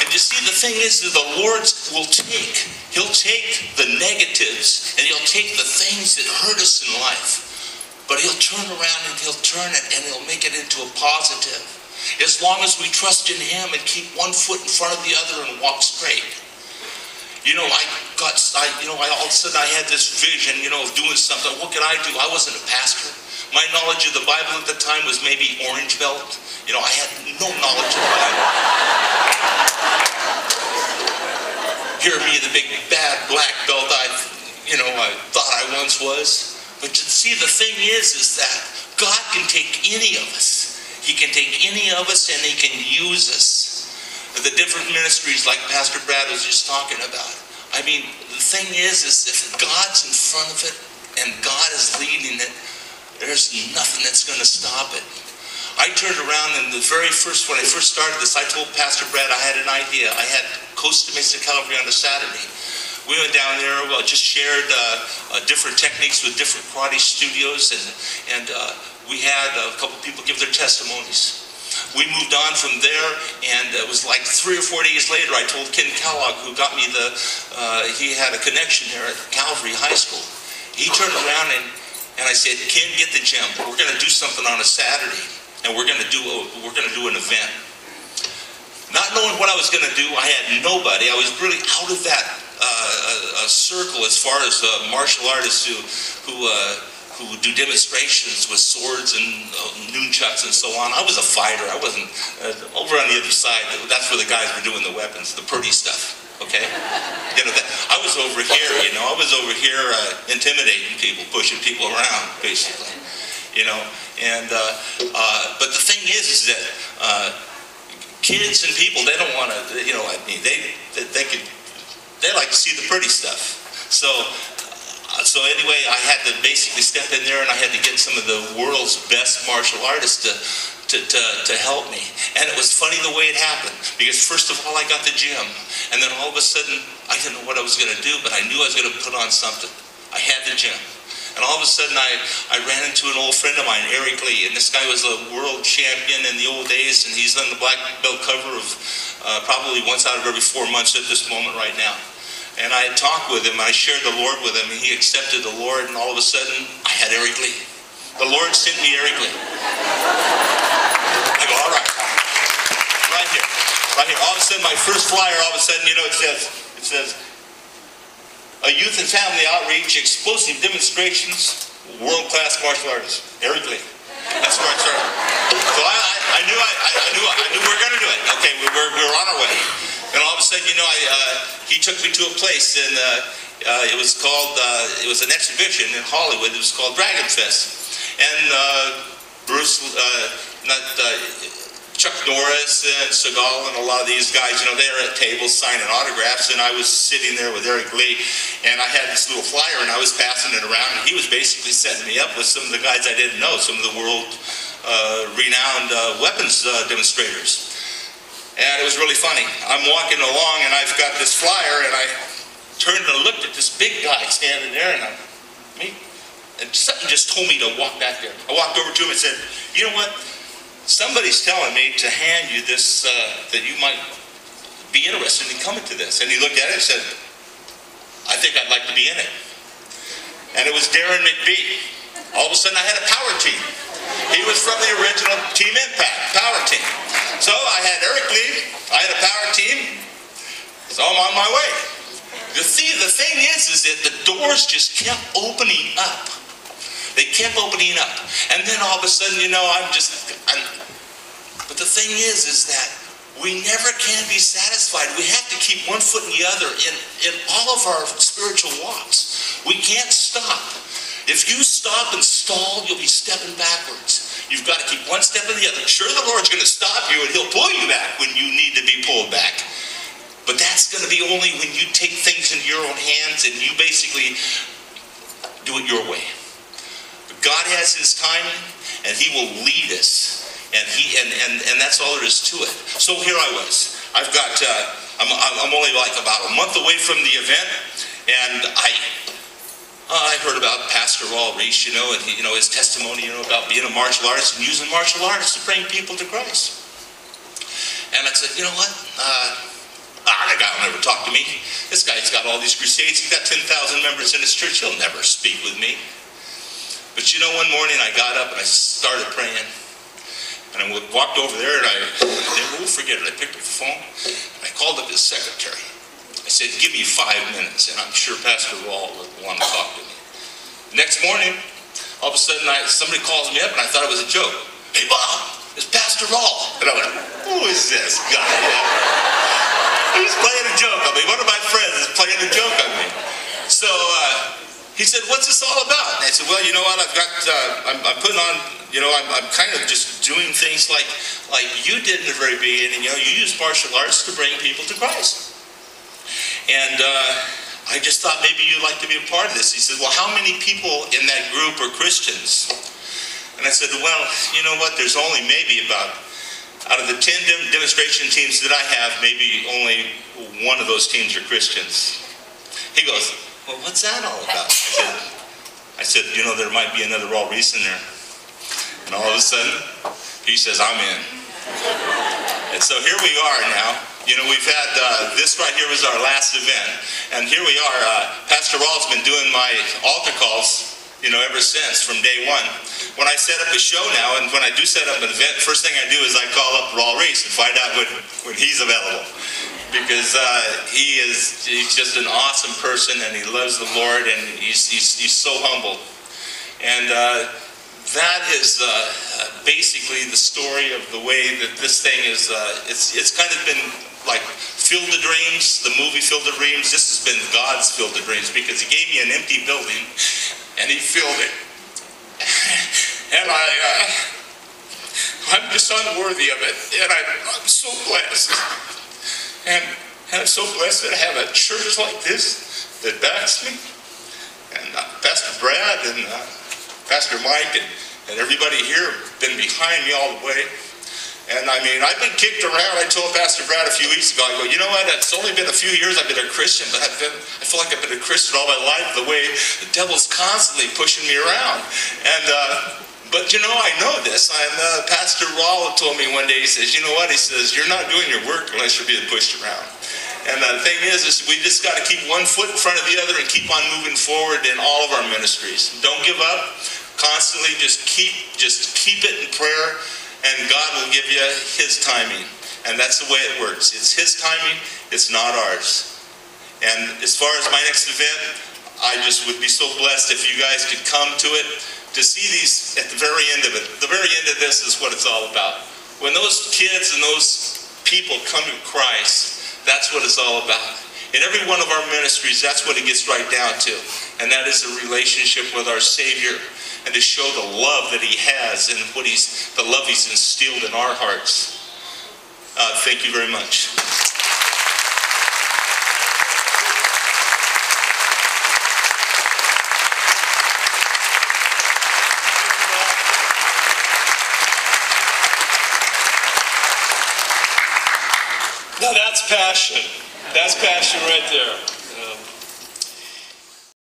And you see, the thing is that the Lord He'll take the negatives and He'll take the things that hurt us in life. But He'll turn around and He'll turn it and He'll make it into a positive. As long as we trust in Him and keep one foot in front of the other and walk straight. You know, all of a sudden I had this vision, of doing something. What could I do? I wasn't a pastor. My knowledge of the Bible at the time was maybe orange belt. I had no knowledge of the Bible. Hear me, the big bad black belt I thought I once was. But you see, the thing is that God can take any of us. He can take any of us and He can use us. The different ministries like Pastor Brad was just talking about. I mean, the thing is if God's in front of it and God is leading it, there's nothing that's going to stop it. I turned around and when I first started this, I told Pastor Brad I had an idea. I had Costa Mesa Calvary on a Saturday. We went down there, just shared different techniques with different karate studios, and we had a couple people give their testimonies. We moved on from there, and it was like 3 or 4 days later, I told Ken Kellogg, who got me he had a connection there at Calvary High School. He turned around and I said, Ken, get the gym. We're going to do something on a Saturday, and we're going to do an event. Not knowing what I was going to do, I had nobody. I was really out of that circle as far as martial artists who do demonstrations with swords and nunchucks and so on. I was a fighter. I wasn't over on the other side. That's where the guys were doing the weapons, the pretty stuff. Okay, I was over here. I was over here intimidating people, pushing people around, basically. And but the thing is that kids and people, they don't want to. They like to see the pretty stuff. So anyway, I had to basically step in there and I had to get some of the world's best martial artists to help me. And it was funny the way it happened, because first of all I got the gym, and then all of a sudden I didn't know what I was going to do, but I knew I was going to put on something. I had the gym. And all of a sudden I ran into an old friend of mine, Eric Lee, and this guy was a world champion in the old days, and he's on the black belt cover of probably once out of every 4 months at this moment right now. And I had talked with him, I shared the Lord with him, and he accepted the Lord, and all of a sudden, I had Eric Lee. The Lord sent me Eric Lee. I go, all right. Right here. All of a sudden, my first flyer, all of a sudden, it says, a youth and family outreach, explosive demonstrations, world-class martial artist, Eric Lee. That's where I started. So I knew we were going to do it. Okay, we were on our way. And all of a sudden, he took me to a place, and it was an exhibition in Hollywood. It was called Dragon Fest. And Chuck Norris and Seagal and a lot of these guys, they were at tables signing autographs, and I was sitting there with Eric Lee, and I had this little flyer, and I was passing it around, and he was basically setting me up with some of the guys I didn't know, some of the world renowned weapons demonstrators. And it was really funny. I'm walking along, and I've got this flyer, and I turned and looked at this big guy standing there, and something just told me to walk back there. I walked over to him and said, you know what? Somebody's telling me to hand you this, that you might be interested in coming to this. And he looked at it and said, I think I'd like to be in it. And it was Darren McBee. All of a sudden, I had a power team. He was from the original Team Impact power team. So I had Eric Lee, I had a power team, so I'm on my way. You see, the thing is that the doors just kept opening up. They kept opening up. And then all of a sudden, but the thing is that we never can be satisfied. We have to keep one foot in the other in all of our spiritual walks. We can't stop. If you stop and stall, you'll be stepping backwards. You've got to keep one step in the other. Sure, the Lord's going to stop you and He'll pull you back when you need to be pulled back. But that's going to be only when you take things into your own hands and you basically do it your way. But God has His timing, and He will lead us. And that's all there is to it. So here I was. I'm only like about a month away from the event, and I heard about Pastor Ulrich, and his testimony, about being a martial artist and using martial arts to bring people to Christ. And I said, you know what? that guy will never talk to me. This guy's got all these crusades. He's got 10,000 members in his church. He'll never speak with me. But you know, one morning I got up and I started praying. And I walked over there and I never will forget it. I picked up the phone and I called up his secretary. I said, give me 5 minutes and I'm sure Pastor Rawl would want to talk to me. The next morning, all of a sudden somebody calls me up and I thought it was a joke. Hey Bob, it's Pastor Rawl. And I went, who is this guy? He's playing a joke on me. One of my friends is playing a joke on me. So he said, what's this all about? And I said, well, you know what, I'm putting on, you know, I'm kind of just doing things like you did in the very beginning. You know, you use martial arts to bring people to Christ. And I just thought maybe you'd like to be a part of this. He said, well, how many people in that group are Christians? And I said, well, you know what, there's only maybe about, out of the 10 demonstration teams that I have, maybe only one of those teams are Christians. He goes, well, what's that all about? I said, you know, there might be another Rawl Reese in there. And all of a sudden, he says, I'm in. And so here we are now. You know, we've had, this right here was our last event. And here we are. Pastor Rawl's been doing my altar calls, you know, ever since, from day one. When I set up a show now, and when I do set up an event, first thing I do is I call up Rawl Reese and find out when he's available. Because he's just an awesome person, and he loves the Lord, and he's so humble. And that is basically the story of the way that this thing is. It's kind of been like Field of Dreams, the movie Field of Dreams. This has been God's Field of Dreams, because he gave me an empty building, and he filled it. And I'm just unworthy of it, and I'm so blessed. And I'm so blessed that I have a church like this that backs me. And Pastor Brad and Pastor Mike and everybody here have been behind me all the way. And I mean, I've been kicked around. I told Pastor Brad a few weeks ago, I go, you know what, it's only been a few years I've been a Christian, but I feel like I've been a Christian all my life, the way the devil's constantly pushing me around. And but you know, I know this. Pastor Rawl told me one day, he says, you know what, he says, you're not doing your work unless you're being pushed around. And the thing is we just got to keep one foot in front of the other and keep on moving forward in all of our ministries. Don't give up. Constantly just keep it in prayer, and God will give you his timing. And that's the way it works. It's his timing, it's not ours. And as far as my next event, I just would be so blessed if you guys could come to it, to see these at the very end of it. The very end of this is what it's all about. When those kids and those people come to Christ, that's what it's all about. In every one of our ministries, that's what it gets right down to. And that is a relationship with our Savior, and to show the love that he has and the love he's instilled in our hearts. Thank you very much. Now that's passion. That's passion right there.